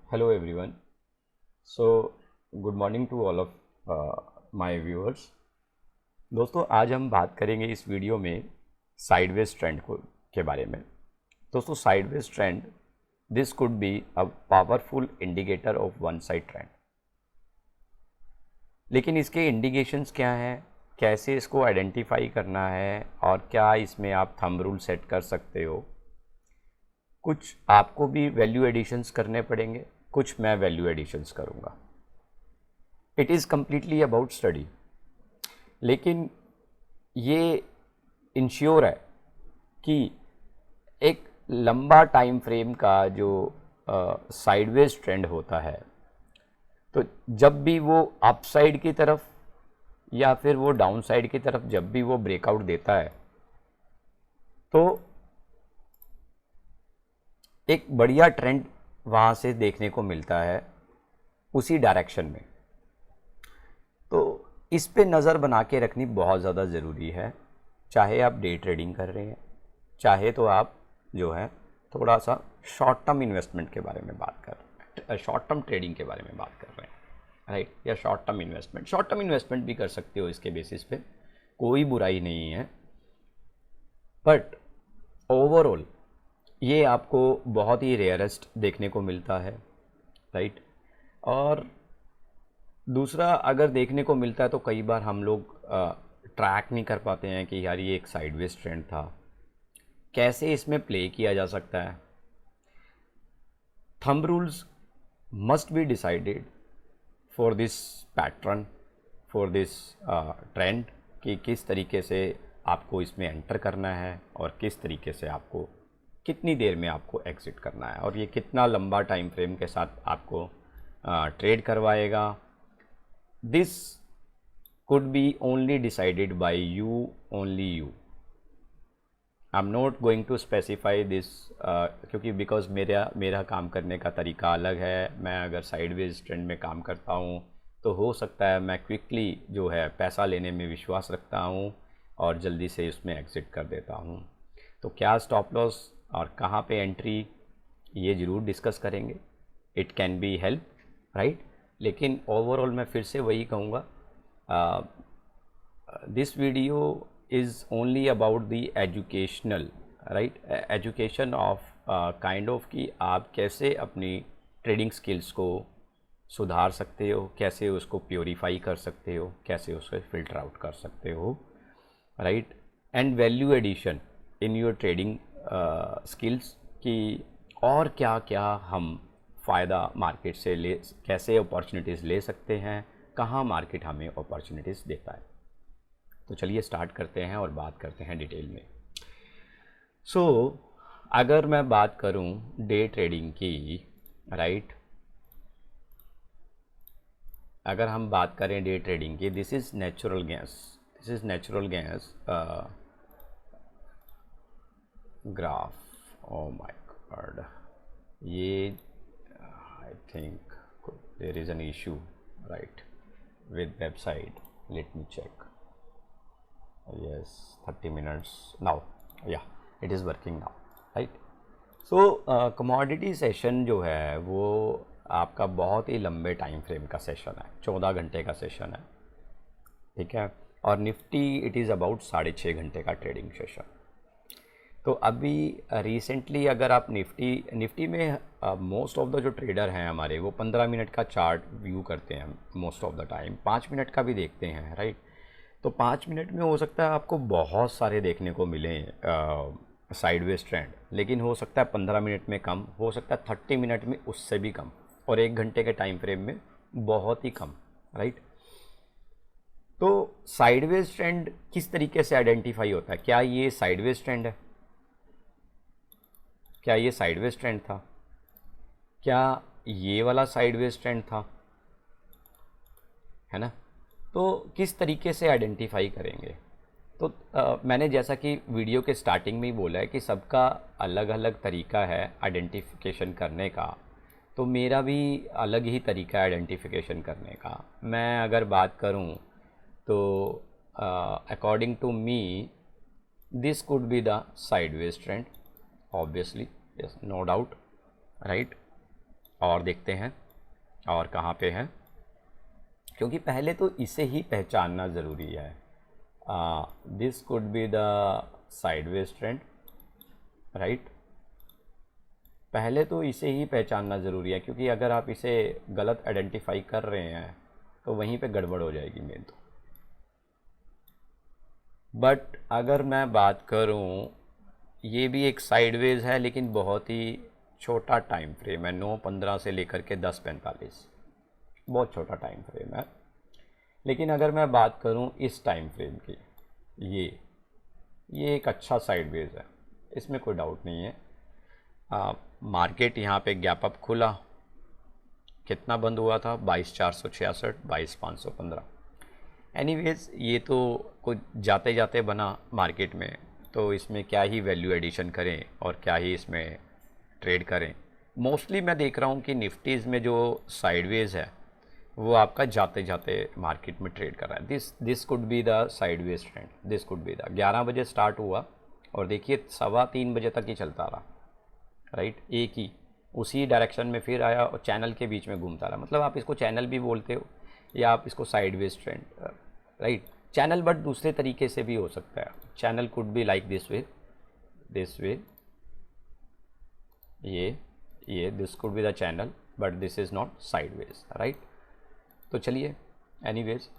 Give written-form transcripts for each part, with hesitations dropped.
Hello everyone. So good morning to all of my viewers. दोस्तों आज हम बात करेंगे इस वीडियो में साइडवेज ट्रेंड को के बारे में। दोस्तों sideways trend this could be a powerful indicator of one side trend. लेकिन इसके इंडिकेशंस क्या हैं, कैसे इसको आइडेंटिफाई करना है और क्या इसमें आप थंब रूल सेट कर सकते हो। कुछ आपको भी वैल्यू एडिशंस करने पड़ेंगे, कुछ मैं वैल्यू एडिशंस करूँगा। It is completely about study, लेकिन ये इंश्योर है कि एक लंबा टाइम फ्रेम का जो साइडवेज ट्रेंड होता है, तो जब भी वो अपसाइड की तरफ या फिर वो डाउन साइड की तरफ जब भी वो ब्रेकआउट देता है, तो एक बढ़िया ट्रेंड वहाँ से देखने को मिलता है उसी डायरेक्शन में। तो इस पे नज़र बना के रखनी बहुत ज़्यादा ज़रूरी है, चाहे आप डे ट्रेडिंग कर रहे हैं, चाहे तो आप जो है थोड़ा सा शॉर्ट टर्म इन्वेस्टमेंट के बारे में बात कर रहे हैं, शॉर्ट टर्म ट्रेडिंग के बारे में बात कर रहे हैं, राइट। या शॉर्ट टर्म इन्वेस्टमेंट भी कर सकते हो इसके बेसिस पे, कोई बुराई नहीं है। बट ओवरऑल ये आपको बहुत ही रेयरेस्ट देखने को मिलता है, राइट। और दूसरा, अगर देखने को मिलता है तो कई बार हम लोग ट्रैक नहीं कर पाते हैं कि यार ये एक साइडवेज ट्रेंड था, कैसे इसमें प्ले किया जा सकता है। Thumb rules must be decided for this pattern, for this trend, कि किस तरीके से आपको इसमें एंटर करना है और किस तरीके से आपको कितनी देर में आपको एग्ज़िट करना है, और ये कितना लंबा टाइम फ्रेम के साथ आपको ट्रेड करवाएगा। This could be only decided by you, only you. I am not going to specify this, क्योंकि बिकॉज मेरा काम करने का तरीका अलग है। मैं अगर साइडवेज ट्रेंड में काम करता हूँ तो हो सकता है मैं क्विकली जो है पैसा लेने में विश्वास रखता हूँ और जल्दी से उसमें एग्ज़िट कर देता हूँ। तो क्या स्टॉप लॉस और कहाँ पे एंट्री, ये ज़रूर डिस्कस करेंगे। It can be help, right. लेकिन ओवरऑल मैं फिर से वही कहूँगा, this video is only about the educational, right, education of kind of कि आप कैसे अपनी ट्रेडिंग स्किल्स को सुधार सकते हो, कैसे उसको प्योरीफाई कर सकते हो, कैसे उसको फिल्टर आउट कर सकते हो, right. And value addition in your trading skills, कि और क्या क्या हम फ़ायदा मार्केट से ले, कैसे अपॉर्चुनिटीज़ ले सकते हैं, कहाँ मार्केट हमें अपॉर्चुनिटीज़ देता है। तो चलिए स्टार्ट करते हैं और बात करते हैं डिटेल में। सो अगर मैं बात करूं डे ट्रेडिंग की, राइट, अगर हम बात करें डे ट्रेडिंग की, this is natural gas graph. Oh my God, ये I think there is an issue, right, with website. Let me check. yes, 30 minutes now, yeah, it is working now, right। so commodity session जो है वो आपका बहुत ही लंबे time frame का session है, 14 घंटे का सेशन है, ठीक है। और निफ्टी इट इज़ अबाउट 6.5 घंटे का ट्रेडिंग सेशन। तो अभी रिसेंटली अगर आप निफ्टी में मोस्ट ऑफ द जो ट्रेडर हैं हमारे, वो 15 मिनट का चार्ट व्यू करते हैं most of the time, 5 minute का भी देखते हैं, राइट। तो 5 मिनट में हो सकता है आपको बहुत सारे देखने को मिले साइडवेज ट्रेंड, लेकिन हो सकता है 15 मिनट में कम, हो सकता है 30 मिनट में उससे भी कम, और 1 घंटे के टाइम फ्रेम में बहुत ही कम, राइट। तो साइडवेज ट्रेंड किस तरीके से आइडेंटिफाई होता है? क्या ये साइडवेज ट्रेंड है? क्या ये साइडवेज ट्रेंड था? क्या ये वाला साइडवेज ट्रेंड था? है ना। तो किस तरीके से आइडेंटिफाई करेंगे? तो मैंने जैसा कि वीडियो के स्टार्टिंग में ही बोला है कि सबका अलग अलग तरीका है आइडेंटिफिकेशन करने का। तो मेरा भी अलग ही तरीका है आइडेंटिफिकेशन करने का। मैं अगर बात करूं तो according to me this could be the sideways trend, obviously, yes, no doubt, right. और देखते हैं और कहाँ पे है, क्योंकि पहले तो इसे ही पहचानना ज़रूरी है। This could be the sideways trend, right. पहले तो इसे ही पहचानना ज़रूरी है, क्योंकि अगर आप इसे गलत आइडेंटिफाई कर रहे हैं तो वहीं पे गड़बड़ हो जाएगी मेन तो। बट अगर मैं बात करूं, ये भी एक साइडवेज है लेकिन बहुत ही छोटा टाइम फ्रेम है, 9:15 से लेकर के 10:45, बहुत छोटा टाइम फ्रेम है। लेकिन अगर मैं बात करूं इस टाइम फ्रेम की, ये एक अच्छा साइडवेज है, इसमें कोई डाउट नहीं है। मार्केट यहाँ पे गैप अप खुला, कितना बंद हुआ था, 22,466, 22,515। एनीवेज ये तो कुछ जाते जाते बना मार्केट में, तो इसमें क्या ही वैल्यू एडिशन करें और क्या ही इसमें ट्रेड करें। मोस्टली मैं देख रहा हूँ कि निफ्टीज़ में जो साइडवेज है वो आपका जाते जाते मार्केट में ट्रेड कर रहा है। This could be the sideways trend, this could be the 11 बजे स्टार्ट हुआ और देखिए 3:15 बजे तक ही चलता रहा, राइट। एक ही उसी डायरेक्शन में फिर आया और चैनल के बीच में घूमता रहा। मतलब आप इसको चैनल भी बोलते हो या आप इसको sideways trend, right. Channel but दूसरे तरीके से भी हो सकता है। Channel could be like this way, ये this could be the channel, but this is not sideways, right. तो चलिए एनीवेज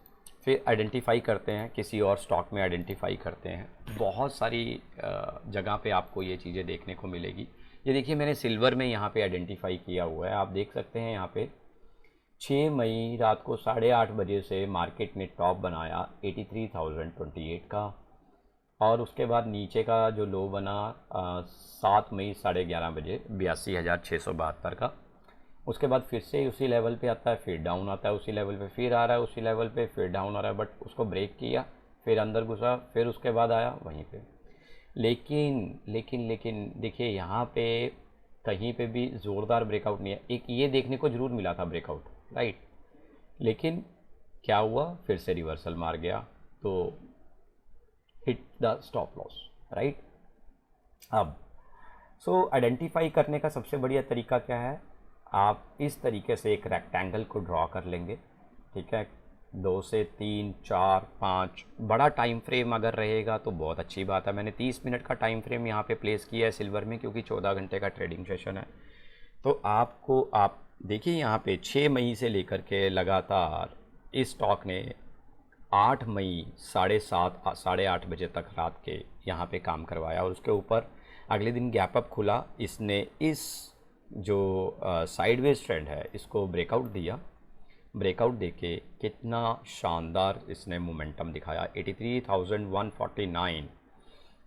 फिर आइडेंटिफाई करते हैं, किसी और स्टॉक में आइडेंटिफाई करते हैं। बहुत सारी जगह पे आपको ये चीज़ें देखने को मिलेगी। ये देखिए मैंने सिल्वर में यहाँ पे आइडेंटिफाई किया हुआ है, आप देख सकते हैं यहाँ पे 6 मई रात को 8:30 बजे से मार्केट ने टॉप बनाया 83,028 का, और उसके बाद नीचे का जो लो बना 7 मई 11:30 बजे 82,672 का। उसके बाद फिर से उसी लेवल पे आता है, फिर डाउन आता है, उसी लेवल पे फिर आ रहा है, उसी लेवल पे फिर डाउन आ रहा है, बट उसको ब्रेक किया, फिर अंदर घुसा, फिर उसके बाद आया वहीं पे। लेकिन देखिए यहाँ पे कहीं पे भी ज़ोरदार ब्रेकआउट नहीं है। एक ये देखने को ज़रूर मिला था ब्रेकआउट, राइट, लेकिन क्या हुआ, फिर से रिवर्सल मार गया, तो hit the stop loss, right. अब आइडेंटिफाई करने का सबसे बढ़िया तरीका क्या है, आप इस तरीके से एक रेक्टेंगल को ड्रॉ कर लेंगे, ठीक है। 2 से 3, 4, 5 बड़ा टाइम फ्रेम अगर रहेगा तो बहुत अच्छी बात है। मैंने 30 मिनट का टाइम फ्रेम यहाँ पे प्लेस किया है सिल्वर में, क्योंकि 14 घंटे का ट्रेडिंग सेशन है। तो आप देखिए यहाँ पे 6 मई से लेकर के लगातार इस स्टॉक ने 8 मई 7:30 8:30 बजे तक रात के यहाँ पे काम करवाया, और उसके ऊपर अगले दिन गैप अप खुला। इसने इस जो साइडवेज ट्रेंड है इसको ब्रेकआउट दिया, ब्रेकआउट देके कितना शानदार इसने मोमेंटम दिखाया, 83,149,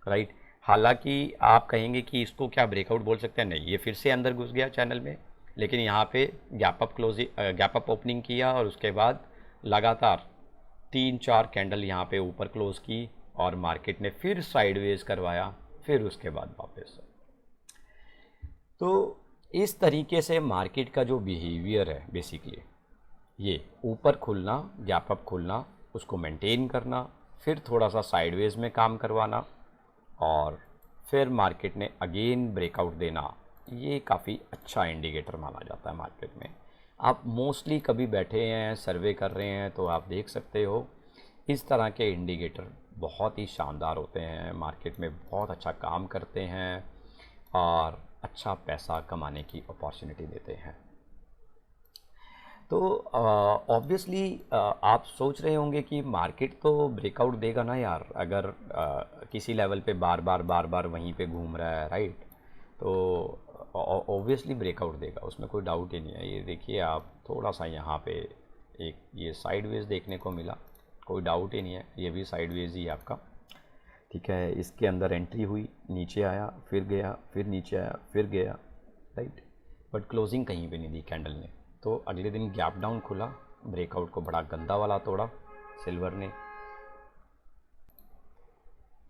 राइट। हालांकि आप कहेंगे कि इसको क्या ब्रेकआउट बोल सकते हैं, नहीं, ये फिर से अंदर घुस गया चैनल में, लेकिन यहाँ पे गैप अप ओपनिंग किया और उसके बाद लगातार 3-4 कैंडल यहाँ पे ऊपर क्लोज की और मार्केट ने फिर साइडवेज करवाया, फिर उसके बाद वापस। तो इस तरीके से मार्केट का जो बिहेवियर है बेसिकली, ये ऊपर खुलना, गैप अप खुलना, उसको मेंटेन करना, फिर थोड़ा सा साइडवेज में काम करवाना, और फिर मार्केट ने अगेन ब्रेकआउट देना, ये काफ़ी अच्छा इंडिकेटर माना जाता है मार्केट में। आप मोस्टली कभी बैठे हैं सर्वे कर रहे हैं तो आप देख सकते हो इस तरह के इंडिकेटर बहुत ही शानदार होते हैं, मार्केट में बहुत अच्छा काम करते हैं और अच्छा पैसा कमाने की अपॉर्चुनिटी देते हैं। तो ऑब्वियसली आप सोच रहे होंगे कि मार्केट तो ब्रेकआउट देगा ना यार, अगर किसी लेवल पे बार बार वहीं पे घूम रहा है, राइट। तो ऑब्वियसली ब्रेकआउट देगा, उसमें कोई डाउट ही नहीं है। ये देखिए आप थोड़ा सा यहाँ पे एक ये साइडवेज देखने को मिला, कोई डाउट ही नहीं है, ये भी साइडवेज ही आपका, ठीक है। इसके अंदर एंट्री हुई, नीचे आया, फिर गया, फिर नीचे आया, फिर गया, राइट, बट क्लोजिंग कहीं पे नहीं दी कैंडल ने। तो अगले दिन गैप डाउन खुला, ब्रेकआउट को बड़ा गंदा वाला तोड़ा सिल्वर ने।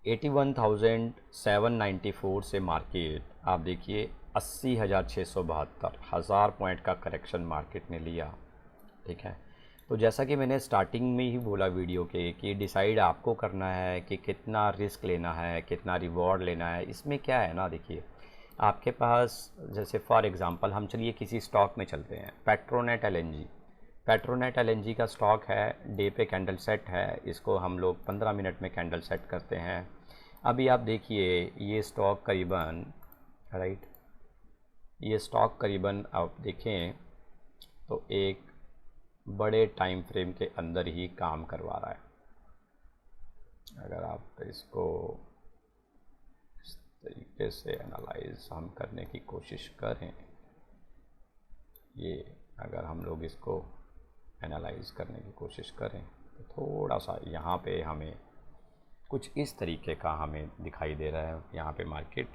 81,794 से मार्केट आप देखिए 80,672, 1000 पॉइंट का करेक्शन मार्केट ने लिया, ठीक है। तो जैसा कि मैंने स्टार्टिंग में ही बोला वीडियो के कि डिसाइड आपको करना है कि कितना रिस्क लेना है, कितना रिवॉर्ड लेना है। इसमें क्या है ना, देखिए आपके पास जैसे फॉर एग्जांपल हम चलिए किसी स्टॉक में चलते हैं, पेट्रोनेट एलएनजी। पेट्रोनेट एलएनजी का स्टॉक है, डे पे कैंडल सेट है, इसको हम लोग 15 मिनट में कैंडल सेट करते हैं। अभी आप देखिए ये स्टॉक करीबन, राइट, ये स्टॉक करीबन आप देखें तो एक बड़े टाइम फ्रेम के अंदर ही काम करवा रहा है। अगर आप इसको इस तरीके से एनालाइज हम करने की कोशिश करें, ये अगर हम लोग इसको एनालाइज करने की कोशिश करें तो थोड़ा सा यहाँ पे हमें कुछ इस तरीके का हमें दिखाई दे रहा है यहाँ पे मार्केट,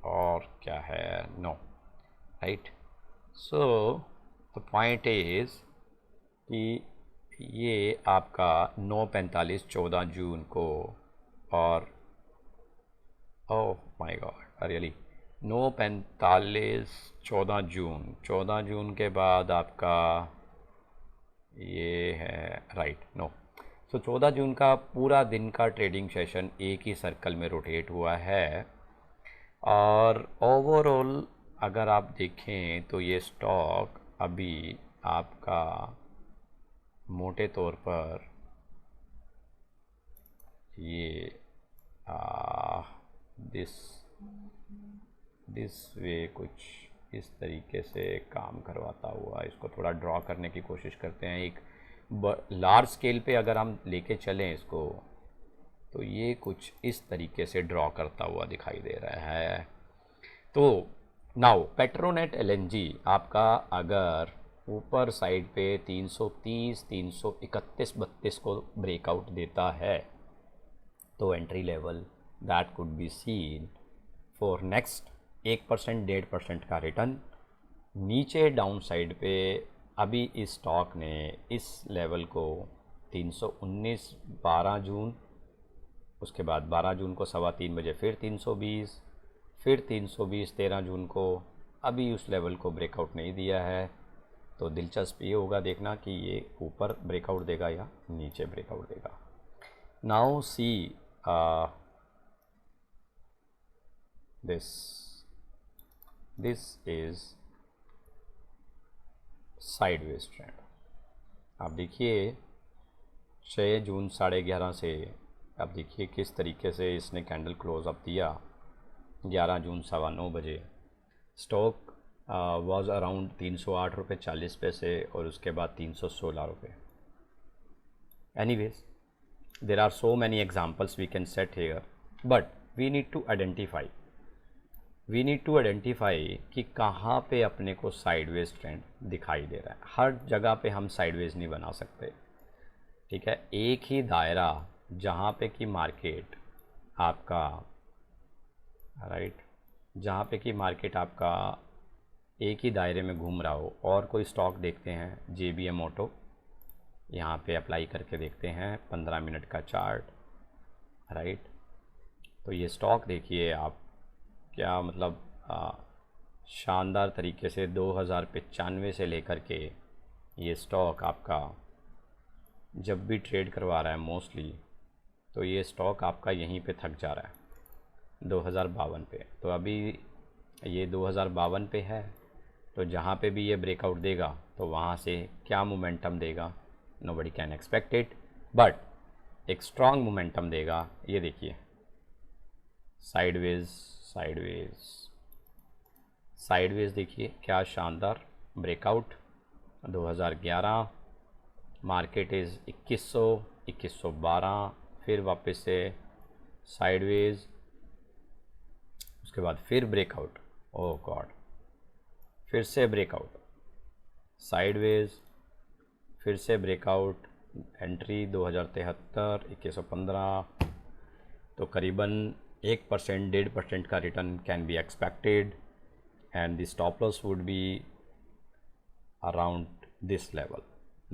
और क्या है, no, right. So the point is कि ये आपका 9:45 14 जून को, और ओह माय गॉड रियली 9:45 14 जून के बाद आपका ये है, राइट, नो। सो 14 जून का पूरा दिन का ट्रेडिंग सेशन एक ही सर्कल में रोटेट हुआ है, और ओवरऑल अगर आप देखें तो ये स्टॉक अभी आपका मोटे तौर पर ये दिस वे कुछ इस तरीके से काम करवाता हुआ, इसको थोड़ा ड्रॉ करने की कोशिश करते हैं। एक लार्ज स्केल पे अगर हम लेके चलें इसको, तो ये कुछ इस तरीके से ड्रॉ करता हुआ दिखाई दे रहा है। तो नाउ पेट्रोनेट एलएनजी आपका अगर ऊपर साइड पे 330 331 32 को ब्रेकआउट देता है तो entry level that could be seen for next 1% 1.5% का रिटर्न। नीचे डाउन साइड पे अभी इस स्टॉक ने इस लेवल को 319 12 जून, उसके बाद 12 जून को 3:15 बजे फिर 320, फिर 320 13 जून को, अभी उस लेवल को ब्रेकआउट नहीं दिया है। तो दिलचस्प ये होगा देखना कि ये ऊपर ब्रेकआउट देगा या नीचे ब्रेकआउट देगा। Now see this is sideways trend. आप देखिए 6 जून 11:30 से आप देखिए किस तरीके से इसने कैंडल क्लोज अप दिया। 11 जून 9:15 बजे स्टॉक वाज अराउंड 308 रुपये 40 पैसे, और उसके बाद 316 रुपये। Anyways there are so many examples we can set here, but we need to identify कि कहाँ पे अपने को साइडवेज ट्रेंड दिखाई दे रहा है। हर जगह पे हम साइडवेज नहीं बना सकते, ठीक है। एक ही दायरा जहाँ पे कि मार्केट आपका, राइट, जहाँ पे कि मार्केट आपका एक ही दायरे में घूम रहा हो। और कोई स्टॉक देखते हैं, JBM ऑटो, यहाँ पे अप्लाई करके देखते हैं 15 मिनट का चार्ट, राइट। तो ये स्टॉक देखिए आप, क्या मतलब शानदार तरीके से 2095 से लेकर के ये स्टॉक आपका जब भी ट्रेड करवा रहा है मोस्टली, तो ये स्टॉक आपका यहीं पे थक जा रहा है 2052 पे। तो अभी ये 2052 पे है, तो जहाँ पे भी ये ब्रेकआउट देगा तो वहाँ से क्या मोमेंटम देगा, nobody can expect it, but एक स्ट्रॉन्ग मोमेंटम देगा। ये देखिए साइडवेज देखिए क्या शानदार ब्रेकआउट। 2011 मार्केट इज़ 2112, फिर वापस से साइडवेज, उसके बाद फिर ब्रेकआउट, ओह गॉड, फिर से ब्रेकआउट, साइडवेज, फिर से ब्रेकआउट, एंट्री 2073 2115। तो करीबन 1% 1.5% का return can be expected, and the stop loss would be around this level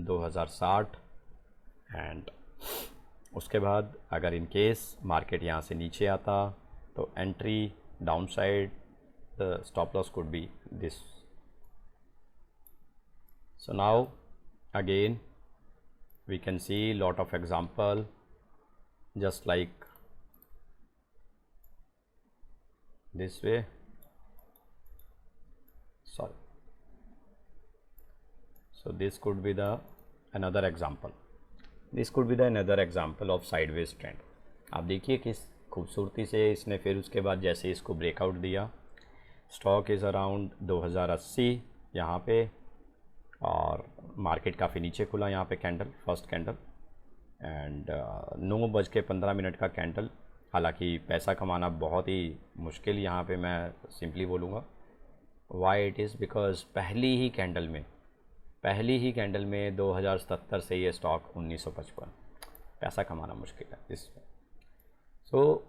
2060। And उसके बाद अगर इन केस मार्केट यहाँ से नीचे आता तो entry down side, the stop loss could be this. So now again we can see lot of example, just like this way, sorry. So this could be the another example, this could be the another example of sideways trend. आप देखिए किस खूबसूरती से इसने फिर उसके बाद जैसे इसको ब्रेकआउट दिया, स्टॉक इज़ अराउंड 2080 यहाँ पे, और मार्केट काफ़ी नीचे खुला यहाँ पे कैंडल, फर्स्ट कैंडल, एंड 9:15 का कैंडल। हालांकि पैसा कमाना बहुत ही मुश्किल यहाँ पे मैं सिंपली बोलूँगा, वाई इट इज़ बिकॉज पहली ही कैंडल में 2077 से ये स्टॉक 1955, पैसा कमाना मुश्किल है इसमें। सो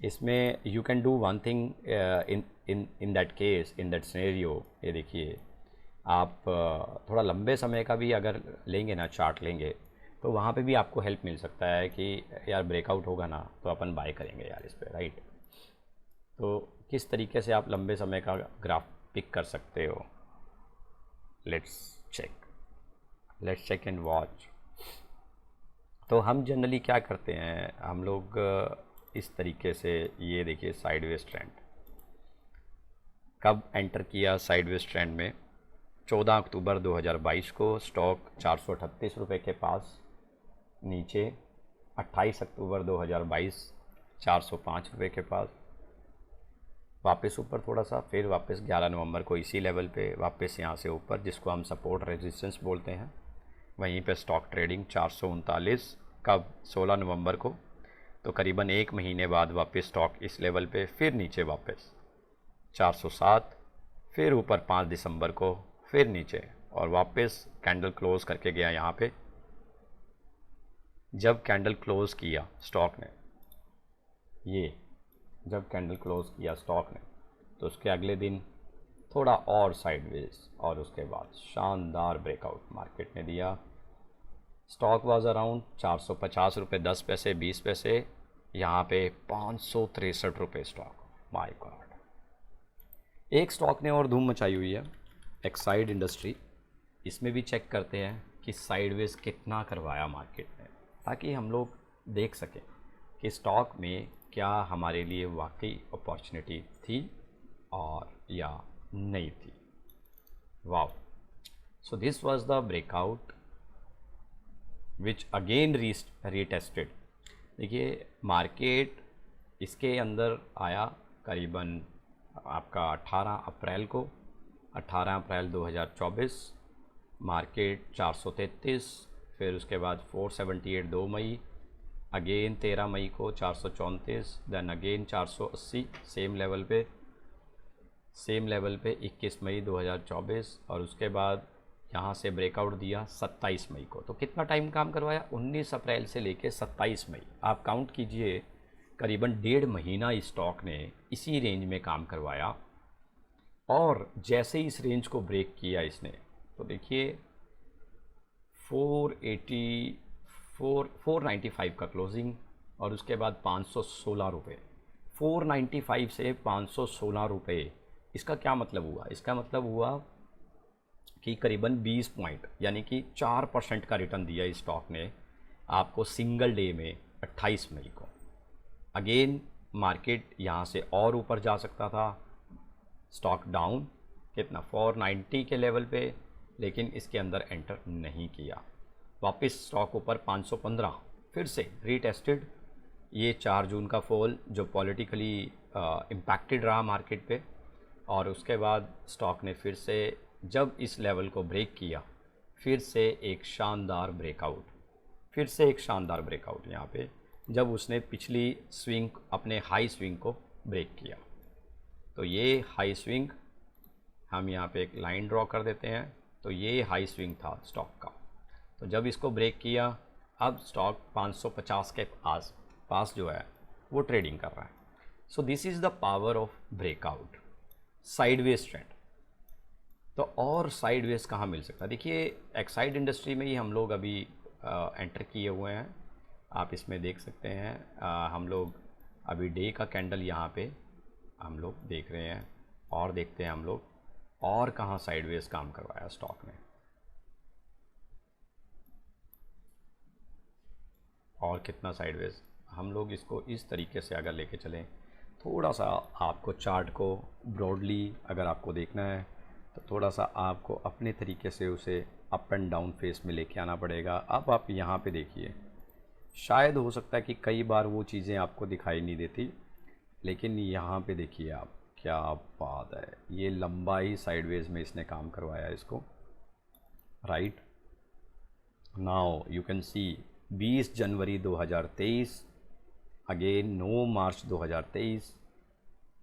इसमें you can do one thing in that case, in that scenario. ये देखिए आप थोड़ा लंबे समय का भी अगर लेंगे ना, चार्ट लेंगे, तो वहाँ पे भी आपको हेल्प मिल सकता है कि यार ब्रेकआउट होगा ना तो अपन बाय करेंगे यार इस पे, राइट। तो किस तरीके से आप लंबे समय का ग्राफ पिक कर सकते हो, लेट्स चेक एंड वॉच। तो हम जनरली क्या करते हैं, हम लोग इस तरीके से, ये देखिए साइडवेज ट्रेंड कब एंटर किया साइडवेज ट्रेंड में, 14 अक्टूबर 2022 को स्टॉक 438 रुपये के पास नीचे, 28 अक्टूबर 2022 405 रुपये के पास, वापस ऊपर थोड़ा सा, फिर वापस 11 नवंबर को इसी लेवल पे वापस यहाँ से ऊपर, जिसको हम सपोर्ट रेजिस्टेंस बोलते हैं, वहीं पे स्टॉक ट्रेडिंग 439 कब 16 नवंबर को। तो करीबन एक महीने बाद वापस स्टॉक इस लेवल पे, फिर नीचे वापस 407, फिर ऊपर 5 दिसंबर को, फिर नीचे, और वापस कैंडल क्लोज करके गया यहाँ पे। जब कैंडल क्लोज किया स्टॉक ने, ये जब कैंडल क्लोज किया स्टॉक ने, तो उसके अगले दिन थोड़ा और साइडवेज, और उसके बाद शानदार ब्रेकआउट मार्केट ने दिया। स्टॉक वाज अराउंड 450 रुपये 10 पैसे 20 पैसे, यहाँ पे 563 रुपये स्टॉक, माय गॉड। एक स्टॉक ने और धूम मचाई हुई है, एक्साइड इंडस्ट्री। इसमें भी चेक करते हैं कि साइडवेज कितना करवाया मार्केट ने, ताकि हम लोग देख सकें कि स्टॉक में क्या हमारे लिए वाकई अपॉर्चुनिटी थी और या नहीं थी। Wow, so this was the breakout which again retested. देखिए मार्केट इसके अंदर आया करीबन आपका 18 अप्रैल को, 18 अप्रैल 2024, मार्केट 433, फिर उसके बाद 478 2 मई, अगेन 13 मई को 434, देन अगेन 480 सेम लेवल पे 21 मई 2024, और उसके बाद यहाँ से ब्रेकआउट दिया 27 मई को। तो कितना टाइम काम करवाया, 19 अप्रैल से लेके 27 मई, आप काउंट कीजिए, करीबन 1.5 महीना इस स्टॉक ने इसी रेंज में काम करवाया। और जैसे ही इस रेंज को ब्रेक किया इसने, तो देखिए 495 का क्लोजिंग, और उसके बाद 516 रुपये, 495 से 516 रुपये। इसका क्या मतलब हुआ, इसका मतलब हुआ कि करीबन 20 पॉइंट यानी कि 4% का रिटर्न दिया इस स्टॉक ने आपको सिंगल डे में 28 मई को। अगेन मार्केट यहाँ से और ऊपर जा सकता था, स्टॉक डाउन कितना 490 के लेवल पे, लेकिन इसके अंदर एंटर नहीं किया। वापस स्टॉक ऊपर 515, फिर से रीटेस्टेड। ये 4 जून का फॉल जो पॉलिटिकली इम्पैक्टेड रहा मार्केट पे, और उसके बाद स्टॉक ने फिर से जब इस लेवल को ब्रेक किया, फिर से एक शानदार ब्रेकआउट यहाँ पे, जब उसने पिछली स्विंग, अपने हाई स्विंग को ब्रेक किया। तो ये हाई स्विंग, हम यहाँ पे एक लाइन ड्रॉ कर देते हैं, तो ये हाई स्विंग था स्टॉक का। तो जब इसको ब्रेक किया, अब स्टॉक 550 के पास जो है वो ट्रेडिंग कर रहा है। So this is the power of breakout, sideways trend. तो और साइडवेज कहाँ मिल सकता है, देखिए एक्साइड इंडस्ट्री में ही हम लोग अभी एंटर किए हुए हैं, आप इसमें देख सकते हैं। हम लोग अभी डे का कैंडल यहाँ पे हम लोग देख रहे हैं, और देखते हैं हम लोग और कहाँ साइडवेज काम करवाया स्टॉक ने, और कितना साइडवेज। हम लोग इसको इस तरीके से अगर लेके चलें, थोड़ा सा आपको चार्ट को ब्रॉडली अगर आपको देखना है तो थोड़ा सा आपको अपने तरीके से उसे अप एंड डाउन फेस में लेके आना पड़ेगा। अब आप यहाँ पे देखिए, शायद हो सकता है कि कई बार वो चीज़ें आपको दिखाई नहीं देती, लेकिन यहाँ पे देखिए आप, क्या बात है, ये लंबा ही साइडवेज में इसने काम करवाया इसको, right. Now you can see 20 January 2023, again 9 March 2023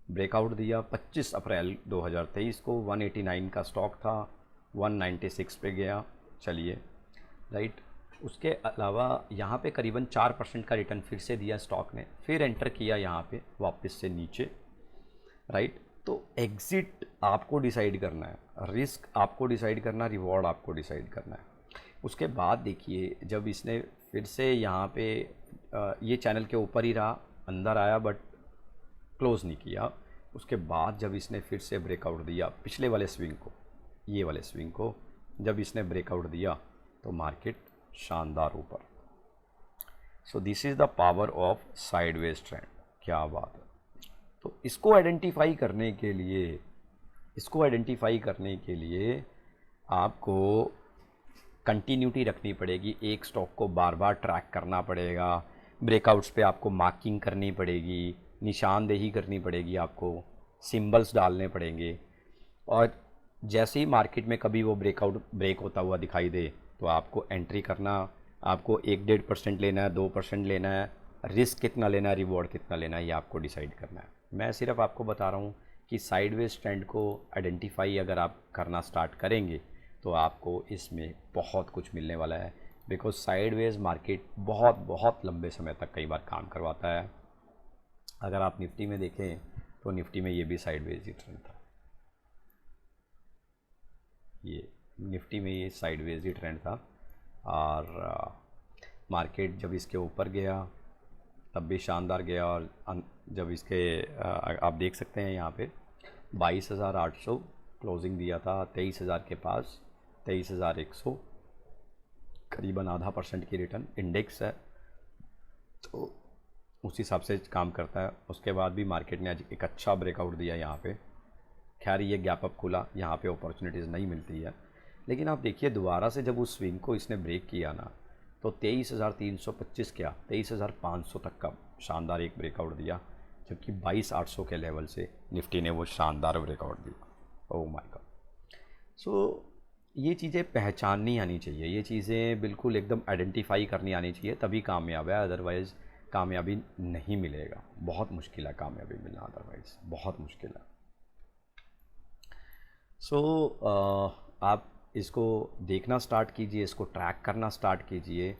breakout दिया। 25 अप्रैल 2023 को 189 का स्टॉक था, 196 पे गया, चलिए, राइट। उसके अलावा यहाँ पे करीबन 4% का रिटर्न फिर से दिया स्टॉक ने, फिर एंटर किया यहाँ पे वापस से नीचे, राइट। तो एग्ज़िट आपको डिसाइड करना है, रिस्क आपको डिसाइड करना है, रिवॉर्ड आपको डिसाइड करना है। उसके बाद देखिए, जब इसने फिर से यहाँ पे ये चैनल के ऊपर ही रहा, अंदर आया बट क्लोज़ नहीं किया। उसके बाद जब इसने फिर से ब्रेकआउट दिया पिछले वाले स्विंग को, ये वाले स्विंग को जब इसने ब्रेकआउट दिया तो मार्केट शानदार ऊपर। So this is the power of sideways trend. क्या बात है। तो इसको आइडेंटिफाई करने के लिए आपको कंटिन्यूटी रखनी पड़ेगी, एक स्टॉक को बार बार ट्रैक करना पड़ेगा, ब्रेकआउट्स पे आपको मार्किंग करनी पड़ेगी, निशानदेही करनी पड़ेगी, आपको सिंबल्स डालने पड़ेंगे। और जैसे ही मार्केट में कभी वो ब्रेक होता हुआ दिखाई दे तो आपको एंट्री करना, आपको 1-1.5% लेना है, 2% लेना है, रिस्क कितना लेना है, रिवॉर्ड कितना लेना है, ये आपको डिसाइड करना है। मैं सिर्फ आपको बता रहा हूँ कि साइडवेज ट्रेंड को आइडेंटिफाई अगर आप करना स्टार्ट करेंगे तो आपको इसमें बहुत कुछ मिलने वाला है, बिकॉज साइडवेज मार्केट बहुत बहुत लंबे समय तक कई बार काम करवाता है। अगर आप निफ्टी में देखें तो निफ्टी में ये भी साइडवेज ही ट्रेंड था, ये निफ्टी में ये साइडवेज ही ट्रेंड था। और मार्केट जब इसके ऊपर गया तब भी शानदार गया, और जब इसके आप देख सकते हैं यहाँ पे 22,800 क्लोजिंग दिया था, 23,000 के पास 23,100, करीबन आधा % की रिटर्न इंडेक्स है तो उस हिसाब से काम करता है। उसके बाद भी मार्केट ने आज एक अच्छा ब्रेकआउट दिया यहाँ पे। खैर ये गैप अप खुला, यहाँ पे अपॉर्चुनिटीज़ नहीं मिलती है, लेकिन आप देखिए दोबारा से जब उस स्विंग को इसने ब्रेक किया ना तो 23,325 क्या 23,500 तक का शानदार एक ब्रेकआउट दिया, जबकि 22,800 के लेवल से निफ्टी ने वो शानदार ब्रेकआउट दिया। ओह माय गॉड। सो ये चीज़ें पहचाननी आनी चाहिए, ये चीज़ें बिल्कुल एकदम आइडेंटिफाई करनी आनी चाहिए, तभी कामयाब है, अदरवाइज़ कामयाबी नहीं मिलेगा। बहुत मुश्किल है कामयाबी मिलना, अदरवाइज़ बहुत मुश्किल है। आप इसको देखना स्टार्ट कीजिए, इसको ट्रैक करना स्टार्ट कीजिए,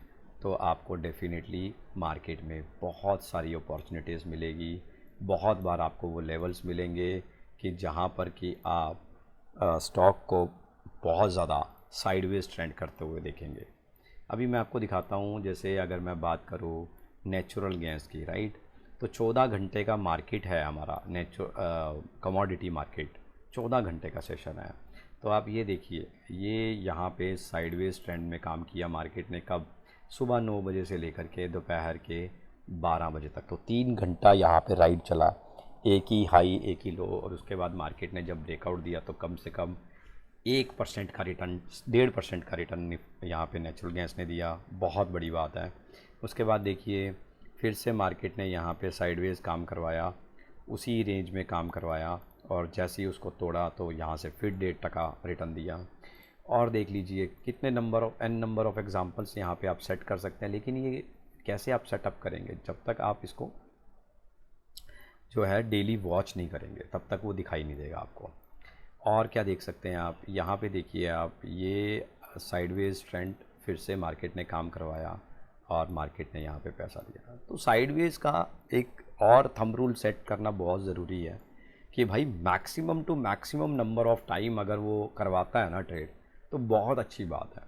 तो आपको डेफिनेटली मार्केट में बहुत सारी अपॉर्चुनिटीज़ मिलेगी। बहुत बार आपको वो लेवल्स मिलेंगे कि जहाँ पर कि आप स्टॉक को बहुत ज़्यादा साइडवेज ट्रेंड करते हुए देखेंगे। अभी मैं आपको दिखाता हूँ, जैसे अगर मैं बात करूँ नेचुरल गैस की, राइट, तो 14 घंटे का मार्केट है हमारा, कमोडिटी मार्केट 14 घंटे का सेशन है। तो आप ये देखिए, ये यहाँ पे साइडवेज ट्रेंड में काम किया मार्केट ने, कब, सुबह 9 बजे से लेकर के दोपहर के 12 बजे तक, तो 3 घंटा यहाँ पे राइड चला, एक ही हाई एक ही लो, और उसके बाद मार्केट ने जब ब्रेकआउट दिया तो कम से कम 1% का रिटर्न, 1.5% का रिटर्न यहाँ पे नेचुरल गैस ने दिया, बहुत बड़ी बात है। उसके बाद देखिए फिर से मार्केट ने यहाँ पे साइडवेज काम करवाया, उसी रेंज में काम करवाया, और जैसे ही उसको तोड़ा तो यहाँ से फिर 1.5% रिटर्न दिया। और देख लीजिए कितने नंबर ऑफ़ एग्जांपल्स यहाँ पे आप सेट कर सकते हैं, लेकिन ये कैसे आप सेटअप करेंगे, जब तक आप इसको जो है डेली वॉच नहीं करेंगे तब तक वो दिखाई नहीं देगा आपको। और क्या देख सकते हैं आप, यहाँ पे देखिए आप, ये साइडवेज ट्रेंड फिर से मार्केट ने काम करवाया और मार्केट ने यहाँ पे पैसा दिया। तो साइडवेज का एक और थंब रूल सेट करना बहुत ज़रूरी है कि भाई maximum to maximum number of time अगर वो करवाता है ना ट्रेड तो बहुत अच्छी बात है,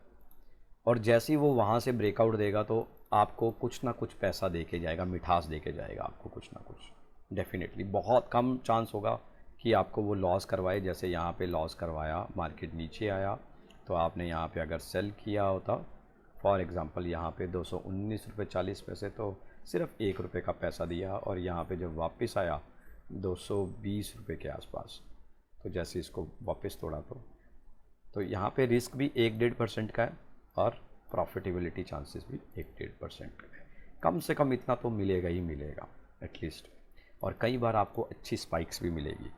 और जैसे ही वो वहाँ से ब्रेकआउट देगा तो आपको कुछ ना कुछ पैसा दे के जाएगा, मिठास दे के जाएगा आपको कुछ ना कुछ। डेफिनेटली बहुत कम चांस होगा कि आपको वो लॉस करवाए, जैसे यहाँ पे लॉस करवाया, मार्केट नीचे आया तो आपने यहाँ पे अगर सेल किया होता, फॉर एग्ज़ाम्पल यहाँ पे 219 रुपये 40 पैसे, तो सिर्फ 1 रुपये का पैसा दिया, और यहाँ पे जब वापस आया 220 रुपये के आसपास। तो जैसे इसको वापस तोड़ा तो यहाँ पे रिस्क भी 1-1.5% का है और प्रॉफिटेबिलिटी चांसेस भी 1-1.5% का है। कम से कम इतना तो मिलेगा ही मिलेगा एटलीस्ट, और कई बार आपको अच्छी स्पाइक्स भी मिलेगी।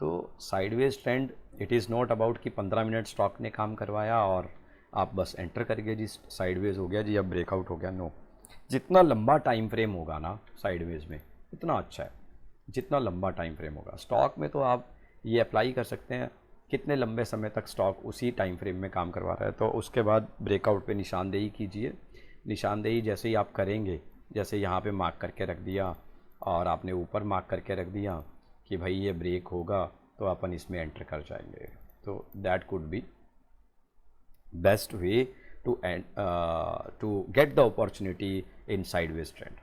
तो sideways trend it is not about कि 15 मिनट स्टॉक ने काम करवाया और आप बस एंटर करके जी साइडवेज हो गया जी, अब ब्रेकआउट हो गया। नो, जितना लंबा टाइम फ्रेम होगा ना साइडवेज में उतना अच्छा है। जितना लंबा टाइम फ्रेम होगा स्टॉक में, तो आप ये अप्लाई कर सकते हैं कितने लंबे समय तक स्टॉक उसी टाइम फ्रेम में काम करवा रहा है। तो उसके बाद ब्रेकआउट पे निशानदेही कीजिए। निशानदेही जैसे ही आप करेंगे, जैसे यहाँ पे मार्क करके रख दिया और आपने ऊपर मार्क करके रख दिया कि भाई ये ब्रेक होगा तो अपन इसमें एंटर कर जाएंगे। तो that could be best way to get the opportunity in sideways trend.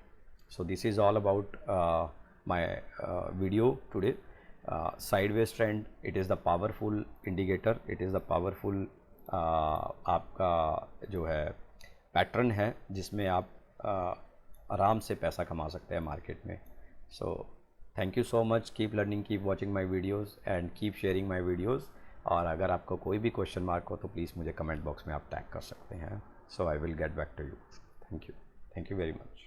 So this is all about my video today. Sideways trend, it is the powerful indicator, it is the powerful आपका जो है pattern है जिसमें आप आराम से पैसा कमा सकते हैं मार्केट में। So thank you so much, keep learning, keep watching my videos and keep sharing my videos. और अगर आपको कोई भी क्वेश्चन मार्क हो तो प्लीज़ मुझे कमेंट बॉक्स में आप टैग कर सकते हैं। So I will get back to you. Thank you very much.